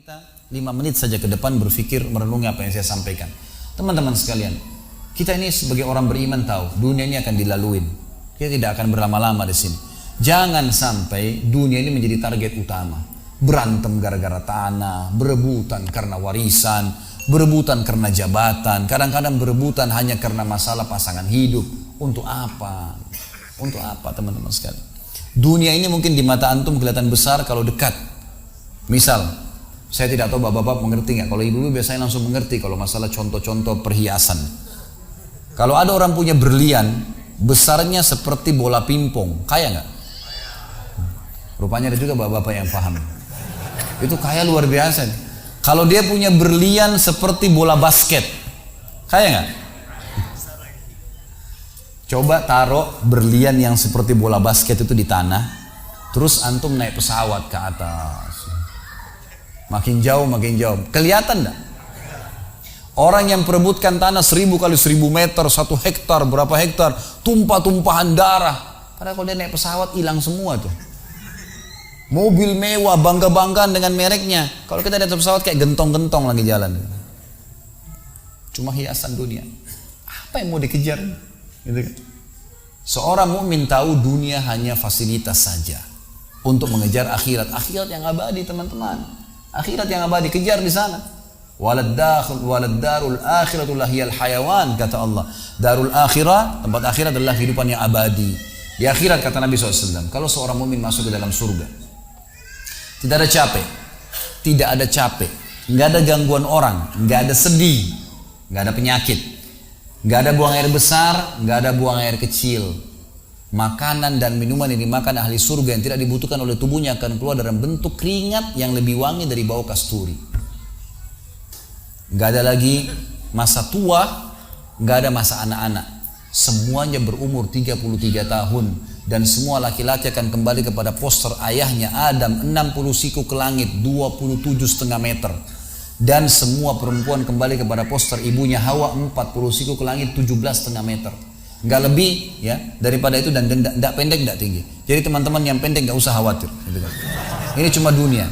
kita 5 menit saja ke depan berpikir, merenungi apa yang saya sampaikan. Teman-teman sekalian, kita ini sebagai orang beriman tahu dunia ini akan dilaluin. Kita tidak akan berlama-lama di sini. Jangan sampai dunia ini menjadi target utama. Berantem gara-gara tanah, berebutan karena warisan, berebutan karena jabatan, kadang-kadang berebutan hanya karena masalah pasangan hidup. Untuk apa? Untuk apa teman-teman sekalian? Dunia ini mungkin di mata antum kelihatan besar kalau dekat. Misal, saya tidak tahu bapak-bapak mengerti nggak? Kalau ibu-ibu biasanya langsung mengerti kalau masalah contoh-contoh perhiasan. Kalau ada orang punya berlian, besarnya seperti bola pingpong, kaya nggak? Rupanya ada juga bapak-bapak yang paham. Itu kaya luar biasa nih. Kalau dia punya berlian seperti bola basket, kaya nggak? Coba taruh berlian yang seperti bola basket itu di tanah, terus antum naik pesawat ke atas. Makin jauh, kelihatan enggak? Orang yang perebutkan tanah 1000 kali 1000 meter, 1 hektar, berapa hektar, tumpah-tumpahan darah. Padahal kalau dia naik pesawat hilang semua tuh. Mobil mewah, bangga-banggaan dengan mereknya. Kalau kita naik pesawat kayak gentong-gentong lagi jalan. Cuma hiasan dunia. Apa yang mau dikejar? Gitu kan? Seorang mukmin tahu dunia hanya fasilitas saja untuk mengejar akhirat yang abadi teman-teman. Akhirat yang abadi kejar di sana. Walad darul akhiratu lahiyal hayawan, kata Allah. Darul akhirah, tempat akhirat adalah kehidupan yang abadi. Di akhirat kata Nabi SAW, kalau seorang mukmin masuk ke dalam surga, tidak ada capek, nggak ada gangguan orang, nggak ada sedih, nggak ada penyakit. Gak ada buang air besar, gak ada buang air kecil. Makanan dan minuman yang dimakan ahli surga yang tidak dibutuhkan oleh tubuhnya akan keluar dalam bentuk keringat yang lebih wangi dari bau kasturi. Gak ada lagi masa tua, gak ada masa anak-anak. Semuanya berumur 33 tahun. Dan semua laki-laki akan kembali kepada poster ayahnya Adam, 60 siku ke langit, 27,5 meter. Dan semua perempuan kembali kepada poster ibunya Hawa, 40 siku ke langit, 17,5 meter. Nggak lebih ya daripada itu, dan tidak pendek, tidak tinggi. Jadi teman-teman yang pendek nggak usah khawatir. Ini cuma dunia.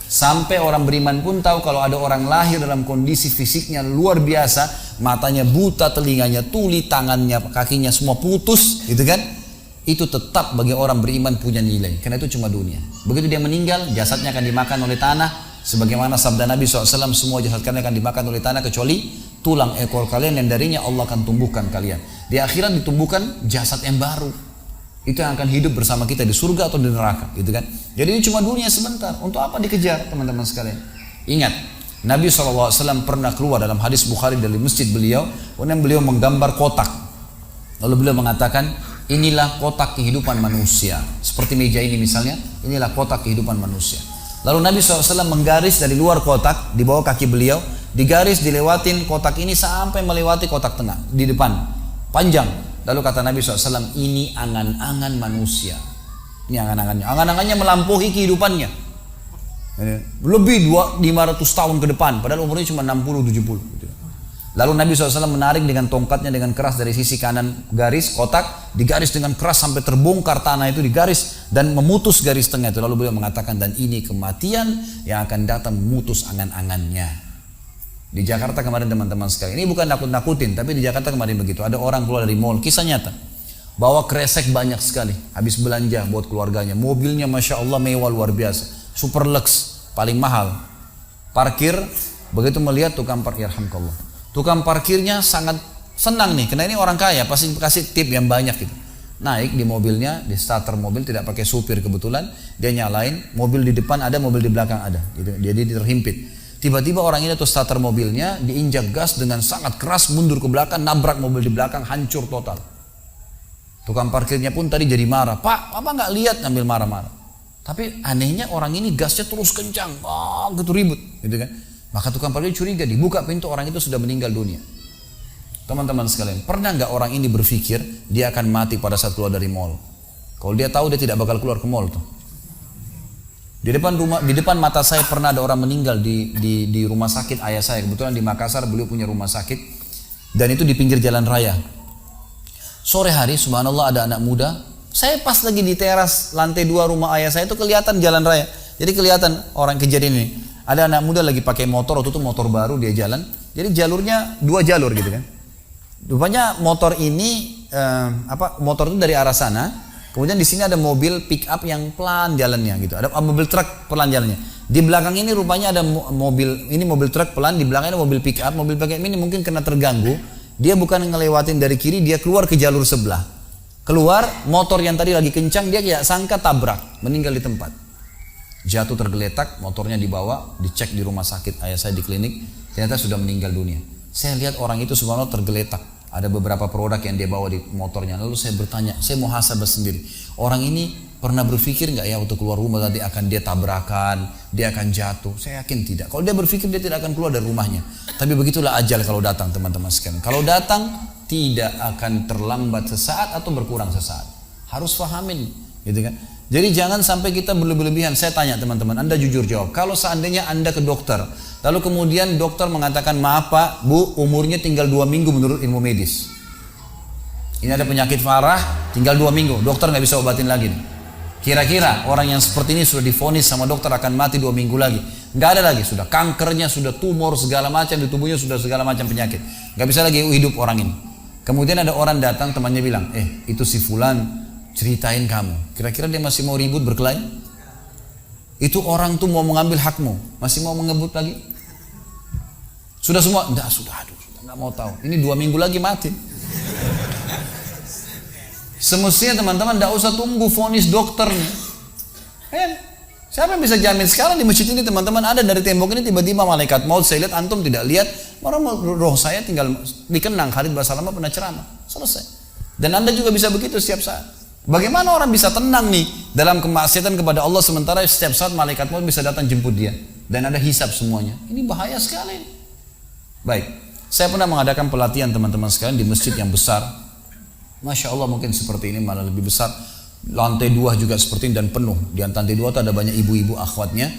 Sampai orang beriman pun tahu kalau ada orang lahir dalam kondisi fisiknya luar biasa, matanya buta, telinganya tuli, tangannya, kakinya semua putus, gitu kan? Itu tetap bagi orang beriman punya nilai, karena itu cuma dunia. Begitu dia meninggal, jasadnya akan dimakan oleh tanah. Sebagaimana sabda Nabi SAW, semua jasad kalian akan dimakan oleh tanah kecuali tulang ekor kalian yang darinya Allah akan tumbuhkan kalian. Di akhirat ditumbuhkan jasad yang baru. Itu yang akan hidup bersama kita di surga atau di neraka, gitu kan? Jadi ini cuma dunia sebentar. Untuk apa dikejar, teman-teman sekalian? Ingat, Nabi SAW pernah keluar dalam hadis Bukhari dari masjid beliau, kemudian beliau menggambar kotak. Lalu beliau mengatakan, inilah kotak kehidupan manusia. Seperti meja ini misalnya, inilah kotak kehidupan manusia. Lalu Nabi SAW menggaris dari luar kotak, di bawah kaki beliau, digaris, dilewatin kotak ini sampai melewati kotak tengah, di depan, panjang. Lalu kata Nabi SAW, ini angan-angan manusia. Ini angan-angannya. Angan-angannya melampaui kehidupannya. Lebih 500 tahun ke depan, padahal umurnya cuma 60-70. Lalu Nabi SAW menarik dengan tongkatnya dengan keras dari sisi kanan garis kotak, digaris dengan keras sampai terbongkar tanah itu, digaris dan memutus garis tengah itu. Lalu beliau mengatakan, dan ini kematian yang akan datang memutus angan-angannya. Di Jakarta kemarin teman-teman sekalian, ini bukan nakut-nakutin, tapi di Jakarta kemarin begitu. Ada orang keluar dari mall, kisah nyata, bawa kresek banyak sekali, habis belanja buat keluarganya. Mobilnya Masya Allah mewah luar biasa, super lux, paling mahal. Parkir, begitu melihat tukang parkir, alhamdulillah, tukang parkirnya sangat senang nih, karena ini orang kaya, pasti kasih tip yang banyak gitu. Naik di mobilnya, di starter mobil, tidak pakai supir kebetulan, dia nyalain, mobil di depan ada, mobil di belakang ada, gitu. Jadi terhimpit. Tiba-tiba orang ini tuh starter mobilnya diinjak gas dengan sangat keras, mundur ke belakang, nabrak mobil di belakang, hancur total. Tukang parkirnya pun tadi jadi marah, Pak, apa nggak lihat, ngambil marah-marah. Tapi anehnya orang ini gasnya terus kencang, gitu ribut, gitu kan. Maka tukang parkir curiga, dibuka pintu, orang itu sudah meninggal dunia. Teman-teman sekalian, pernah nggak orang ini berpikir dia akan mati pada saat keluar dari mall? Kalau dia tahu, dia tidak bakal keluar ke mall tuh. Di depan mata saya pernah ada orang meninggal di rumah sakit ayah saya. Kebetulan di Makassar beliau punya rumah sakit, dan itu di pinggir jalan raya. Sore hari, subhanallah, ada anak muda. Saya pas lagi di teras lantai 2 rumah ayah saya, itu kelihatan jalan raya. Jadi kelihatan orang kejadian ini. Ada anak muda lagi pakai motor, waktu itu motor baru dia jalan. Jadi jalurnya 2 jalur gitu kan. Rupanya motor ini motor itu dari arah sana. Kemudian di sini ada mobil pick up yang pelan jalannya gitu. Ada mobil truk pelan jalannya. Di belakang ini rupanya ada mobil truk pelan, di belakangnya ada mobil pick up. Mobil pick up ini mungkin kena terganggu. Dia bukan ngelewatin dari kiri, dia keluar ke jalur sebelah. Keluar, motor yang tadi lagi kencang, dia kayak sangka tabrak, meninggal di tempat. Jatuh tergeletak, motornya dibawa, dicek di rumah sakit ayah saya di klinik, ternyata sudah meninggal dunia. Saya lihat orang itu subhanallah tergeletak. Ada beberapa produk yang dia bawa di motornya. Lalu saya bertanya, saya muhasabah sendiri. Orang ini pernah berpikir nggak ya waktu keluar rumah tadi akan dia tabrakan, dia akan jatuh? Saya yakin tidak. Kalau dia berpikir dia tidak akan keluar dari rumahnya. Tapi begitulah ajal kalau datang teman-teman sekalian. Kalau datang tidak akan terlambat sesaat atau berkurang sesaat. Harus fahamin, gitu kan? Jadi jangan sampai kita berlebihan. Saya tanya teman-teman, Anda jujur jawab. Kalau seandainya Anda ke dokter, lalu kemudian dokter mengatakan, maaf Pak, Bu, umurnya tinggal 2 minggu menurut ilmu medis. Ini ada penyakit parah, tinggal 2 minggu, dokter nggak bisa obatin lagi. Kira-kira orang yang seperti ini sudah divonis sama dokter akan mati 2 minggu lagi. Nggak ada lagi, sudah kankernya, sudah tumor segala macam di tubuhnya, sudah segala macam penyakit. Nggak bisa lagi hidup orang ini. Kemudian ada orang datang, temannya bilang, itu si fulan ceritain kamu. Kira-kira dia masih mau ribut berkelahi? Itu orang tuh mau mengambil hakmu, masih mau mengebut lagi? Sudah semua? Enggak, sudah, enggak mau tahu. Ini 2 minggu lagi mati. Semestinya teman-teman enggak usah tunggu vonis dokter nih. Siapa yang bisa jamin sekarang di masjid ini teman-teman ada dari tembok ini tiba-tiba malaikat maut, saya lihat antum tidak lihat, roh saya tinggal dikenang. Khalid Basalamah pernah ceramah, selesai. Dan Anda juga bisa begitu setiap saat. Bagaimana orang bisa tenang nih dalam kemaksiatan kepada Allah sementara setiap saat malaikat maut bisa datang jemput dia dan ada hisab semuanya. Ini bahaya sekali. Baik, saya pernah mengadakan pelatihan teman-teman sekalian di masjid yang besar. Masya Allah mungkin seperti ini malah lebih besar. Lantai 2 juga seperti ini dan penuh. Di lantai 2 itu ada banyak ibu-ibu akhwatnya.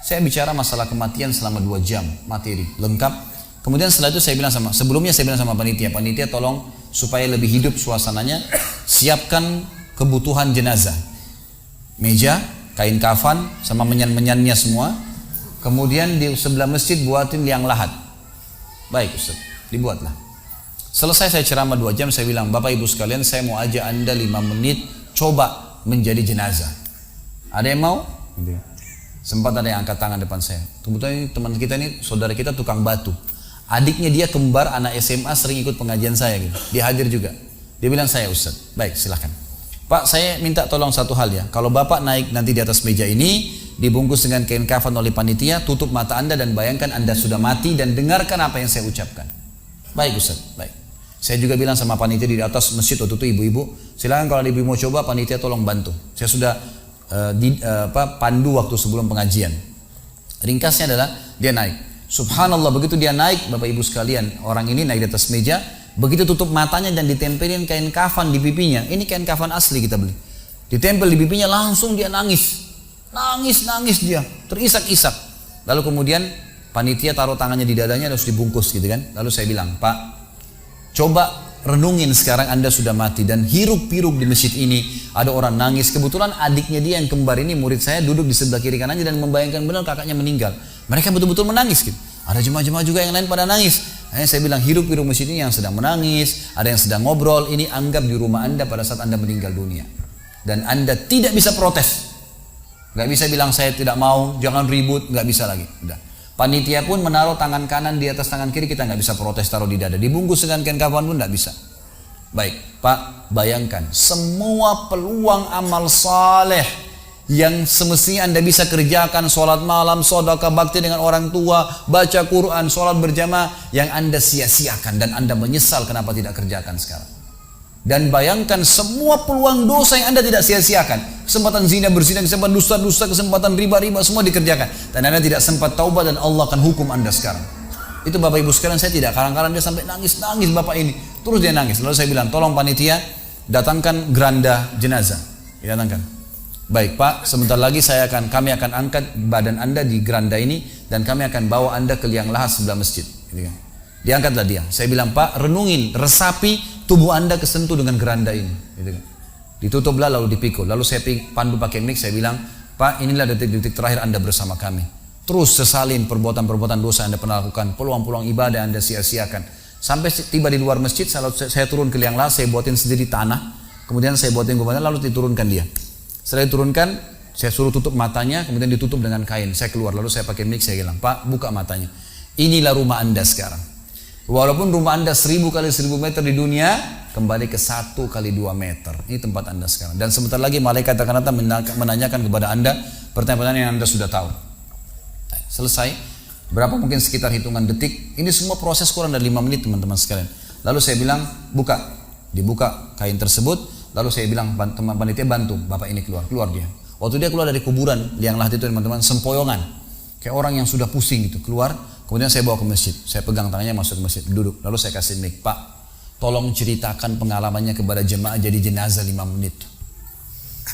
Saya bicara masalah kematian selama 2 jam materi lengkap. Kemudian setelah itu sebelumnya saya bilang sama panitia tolong supaya lebih hidup suasananya, siapkan kebutuhan jenazah. Meja, kain kafan, sama menyan-menyannya semua. Kemudian di sebelah masjid buatin liang lahat. Baik Ustaz, dibuatlah. Selesai saya ceramah 2 jam, saya bilang, Bapak Ibu sekalian, saya mau ajak Anda 5 menit coba menjadi jenazah. Ada yang mau? Sempat ada yang angkat tangan depan saya. Kebetulan teman kita ini, saudara kita tukang batu. Adiknya dia kembar anak SMA sering ikut pengajian saya gitu. Dia hadir juga. Dia bilang, saya Ustaz. Baik, silakan. Pak, saya minta tolong satu hal ya. Kalau Bapak naik nanti di atas meja ini, dibungkus dengan kain kafan oleh panitia, tutup mata Anda dan bayangkan Anda sudah mati dan dengarkan apa yang saya ucapkan. Baik Ustaz, baik. Saya juga bilang sama panitia di atas masjid waktu itu, ibu-ibu, silakan kalau ibu mau coba, panitia tolong bantu. Saya sudah pandu waktu sebelum pengajian. Ringkasnya adalah dia naik. Subhanallah, begitu dia naik, Bapak Ibu sekalian, orang ini naik di atas meja, begitu tutup matanya dan ditempelin kain kafan di pipinya. Ini kain kafan asli kita beli. Ditempel di pipinya, langsung dia nangis. Nangis dia, terisak-isak. Lalu kemudian panitia taruh tangannya di dadanya, harus dibungkus gitu kan. Lalu saya bilang, Pak, coba renungin sekarang Anda sudah mati dan hiruk-pikuk di masjid ini ada orang nangis. Kebetulan adiknya dia yang kembar ini murid saya duduk di sebelah kiri kanannya dan membayangkan benar kakaknya meninggal. Mereka betul-betul menangis gitu. Ada jemaah-jemaah juga yang lain pada nangis. Saya bilang hiruk-pikuk masjid ini yang sedang menangis, ada yang sedang ngobrol, ini anggap di rumah Anda pada saat Anda meninggal dunia. Dan Anda tidak bisa protes. Gak bisa bilang saya tidak mau, jangan ribut, gak bisa lagi. Udah. Panitia pun menaruh tangan kanan di atas tangan kiri, kita nggak bisa protes taruh di dada. Dibungkus dengan kain kafan pun nggak bisa. Baik, Pak, bayangkan semua peluang amal saleh yang semestinya Anda bisa kerjakan, sholat malam, sedekah bakti dengan orang tua, baca Quran, sholat berjamaah, yang Anda sia-siakan dan Anda menyesal kenapa tidak kerjakan sekarang. Dan bayangkan semua peluang dosa yang Anda tidak sia-siakan. Kesempatan zina, berzina, kesempatan dusta-dusta, kesempatan riba-riba, semua dikerjakan. Dan Anda tidak sempat taubat dan Allah akan hukum Anda sekarang. Itu Bapak Ibu sekalian, saya tidak karang-karang dia sampai nangis Bapak ini. Terus dia nangis. Lalu saya bilang, tolong panitia datangkan geranda jenazah. Didatangkan. Baik Pak, sebentar lagi kami akan angkat badan Anda di geranda ini dan kami akan bawa Anda ke liang lahat sebelah masjid. Diangkatlah dia. Saya bilang, Pak, renungin, resapi tubuh Anda kesentuh dengan geranda ini. Ditutuplah lalu dipikul. Lalu saya pandu pakai mic, saya bilang, Pak, inilah detik-detik terakhir Anda bersama kami. Terus sesalin perbuatan-perbuatan dosa yang Anda pernah lakukan, peluang-peluang ibadah yang Anda sia-siakan. Sampai tiba di luar masjid, saya turun ke liang lahat, saya buatin sendiri tanah, kemudian saya buatin kubangan, lalu diturunkan dia. Setelah diturunkan, saya suruh tutup matanya, kemudian ditutup dengan kain. Saya keluar, lalu saya pakai mic, saya bilang, Pak, buka matanya. Inilah rumah Anda sekarang. Walaupun rumah Anda 1000 kali 1000 meter di dunia, kembali ke 1 kali 2 meter. Ini tempat Anda sekarang. Dan sebentar lagi malaikat akan datang menanyakan kepada Anda pertanyaan-pertanyaan yang Anda sudah tahu. Selesai. Berapa mungkin sekitar hitungan detik. Ini semua proses kurang dari 5 menit teman-teman sekalian. Lalu saya bilang, buka. Dibuka kain tersebut. Lalu saya bilang, teman panitia bantu. Bapak ini keluar. Keluar dia. Waktu dia keluar dari kuburan liang lahat itu teman-teman, sempoyongan. Kayak orang yang sudah pusing gitu, keluar, kemudian saya bawa ke masjid, saya pegang tangannya masuk ke masjid, duduk, lalu saya kasih mic, Pak, tolong ceritakan pengalamannya kepada jemaah jadi jenazah 5 menit.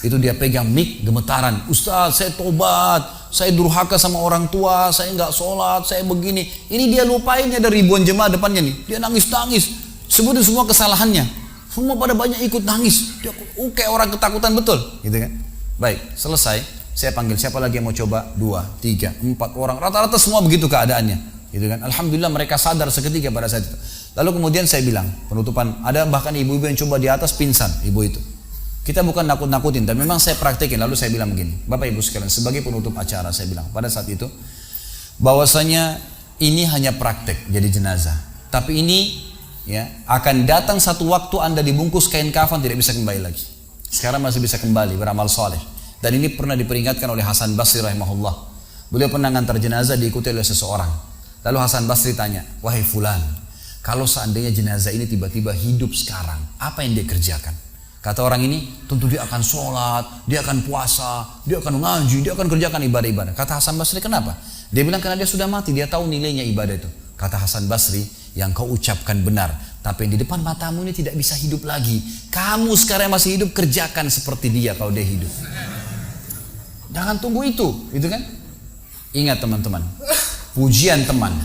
Itu dia pegang mic, gemetaran, Ustaz, saya tobat, saya durhaka sama orang tua, saya nggak sholat, saya begini. Ini dia lupain, ada ribuan jemaah depannya nih, dia nangis-nangis, sebutin semua kesalahannya, semua pada banyak ikut nangis, dia kayak orang ketakutan betul, gitu kan? Baik, selesai. Saya panggil siapa lagi yang mau coba? 2, 3, 4 orang. Rata-rata semua begitu keadaannya. Gitu kan? Alhamdulillah mereka sadar seketika pada saat itu. Lalu kemudian saya bilang, penutupan, ada bahkan ibu-ibu yang coba di atas pingsan, ibu itu. Kita bukan nakut-nakutin, tapi memang saya praktekin. Lalu saya bilang begini, Bapak Ibu sekalian, sebagai penutup acara saya bilang pada saat itu, bahwasanya ini hanya praktek jadi jenazah. Tapi ini ya akan datang satu waktu Anda dibungkus kain kafan tidak bisa kembali lagi. Sekarang masih bisa kembali beramal soleh. Dan ini pernah diperingatkan oleh Hasan Basri rahimahullah. Beliau pernah ngantar jenazah diikuti oleh seseorang. Lalu Hasan Basri tanya, wahai fulan, kalau seandainya jenazah ini tiba-tiba hidup sekarang, apa yang dia kerjakan? Kata orang ini, tentu dia akan sholat, dia akan puasa, dia akan ngaji, dia akan kerjakan ibadah-ibadah. Kata Hasan Basri, kenapa? Dia bilang karena dia sudah mati, dia tahu nilainya ibadah itu. Kata Hasan Basri, yang kau ucapkan benar, tapi di depan matamu ini tidak bisa hidup lagi. Kamu sekarang masih hidup, kerjakan seperti dia kalau dia hidup. Jangan tunggu itu, gitu kan? Ingat teman-teman, pujian teman,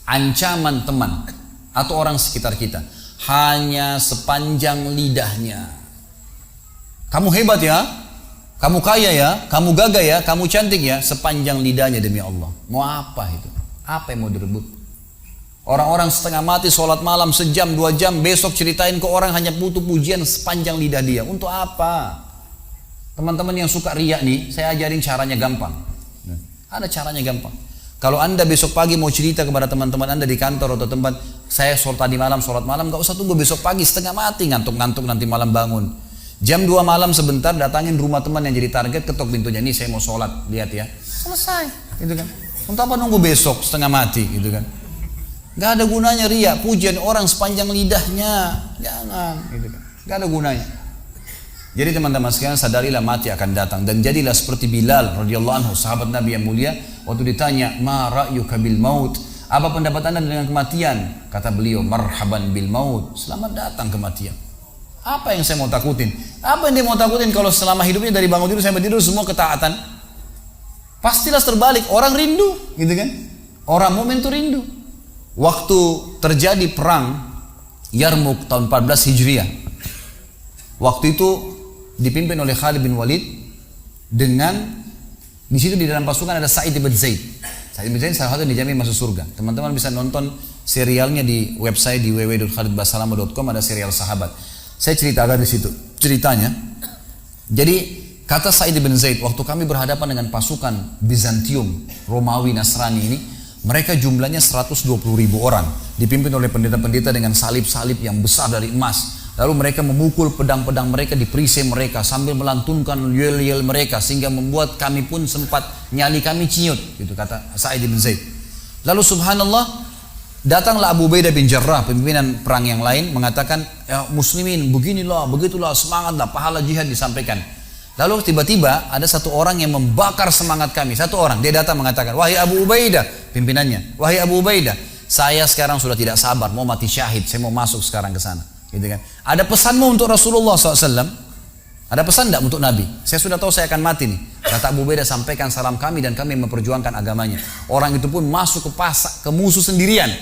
ancaman teman, atau orang sekitar kita, hanya sepanjang lidahnya. Kamu hebat ya, kamu kaya ya, kamu gagah ya, kamu cantik ya, sepanjang lidahnya demi Allah. Mau apa itu? Apa yang mau direbut? Orang-orang setengah mati sholat malam sejam, 2 jam, besok ceritain ke orang hanya butuh pujian sepanjang lidah dia. Untuk apa? Teman-teman yang suka riak nih, saya ajarin caranya gampang. Ada caranya gampang. Kalau Anda besok pagi mau cerita kepada teman-teman Anda di kantor atau tempat, saya sholat tadi malam, sholat malam, gak usah tunggu besok pagi setengah mati, ngantuk-ngantuk nanti malam bangun. Jam 2 malam sebentar, datangin rumah teman yang jadi target, ketok pintunya, nih saya mau sholat, lihat ya. Selesai, gitu kan. Untuk apa nunggu besok setengah mati, gitu kan. Gak ada gunanya riak, pujian orang sepanjang lidahnya, jangan, gitu kan. Gak ada gunanya. Jadi teman-teman sekalian, sadarilah mati akan datang dan jadilah seperti Bilal radhiyallahu anhu, sahabat Nabi yang mulia. Waktu ditanya, ma ra'yuka bil maut, apa pendapat Anda dengan kematian? Kata beliau, marhaban bil maut, selamat datang kematian. Apa yang saya mau takutin? Apa yang dia mau takutin kalau selama hidupnya dari bangun tidur sampai tidur semua ketaatan? Pastilah terbalik, orang rindu, gitu kan? Orang mukmin itu rindu. Waktu terjadi perang Yarmuk tahun 14 Hijriah, waktu itu dipimpin oleh Khalid bin Walid dengan di situ di dalam pasukan ada Sa'id bin Zaid. Sa'id bin Zaid salah satu yang dijamin masuk surga. Teman-teman bisa nonton serialnya di website di www.khalidbasalama.com, ada serial sahabat. Saya ceritakan di situ ceritanya. Jadi kata Sa'id bin Zaid, waktu kami berhadapan dengan pasukan Bizantium, Romawi, Nasrani ini, mereka jumlahnya 120.000 orang, dipimpin oleh pendeta-pendeta dengan salib-salib yang besar dari emas. Lalu mereka memukul pedang-pedang mereka di perisai mereka sambil melantunkan yel-yel mereka sehingga membuat kami pun sempat nyali kami ciut, gitu kata Sa'id bin Zaid. Lalu subhanallah, datanglah Abu Ubaidah bin Jarrah, pimpinan perang yang lain, mengatakan, ya muslimin beginilah, begitulah, semangatlah, pahala jihad disampaikan. Lalu tiba-tiba ada satu orang yang membakar semangat kami. Satu orang, dia datang mengatakan, wahai Abu Ubaidah, pimpinannya, wahai Abu Ubaidah, saya sekarang sudah tidak sabar, mau mati syahid, saya mau masuk sekarang ke sana. Gitu kan? Ada pesanmu untuk Rasulullah SAW? Ada pesan tidak untuk Nabi? Saya sudah tahu saya akan mati nih. Kata Abu Ubaidah, sampaikan salam kami dan kami memperjuangkan agamanya. Orang itu pun masuk ke musuh sendirian,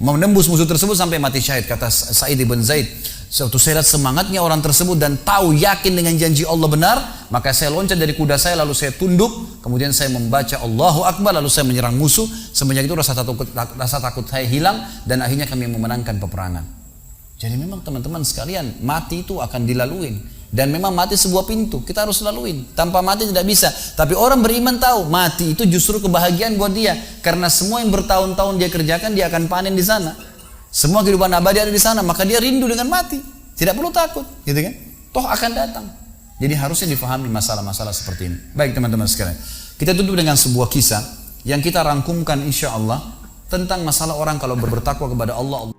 menembus musuh tersebut sampai mati syahid. Kata Sa'id bin Zaid, Suatu saya lihat semangatnya orang tersebut dan tahu yakin dengan janji Allah benar, maka saya loncat dari kuda saya lalu saya tunduk, kemudian saya membaca Allahu Akbar lalu saya menyerang musuh. Semenjak itu rasa takut saya hilang dan akhirnya kami memenangkan peperangan. Jadi memang teman-teman sekalian, mati itu akan dilaluin. Dan memang mati sebuah pintu, kita harus laluin. Tanpa mati tidak bisa. Tapi orang beriman tahu, mati itu justru kebahagiaan buat dia. Karena semua yang bertahun-tahun dia kerjakan, dia akan panen di sana. Semua kehidupan abadi ada di sana, maka dia rindu dengan mati. Tidak perlu takut, gitu kan? Toh akan datang. Jadi harusnya difahami masalah-masalah seperti ini. Baik teman-teman sekalian, kita tutup dengan sebuah kisah yang kita rangkumkan insya Allah tentang masalah orang kalau bertakwa kepada Allah.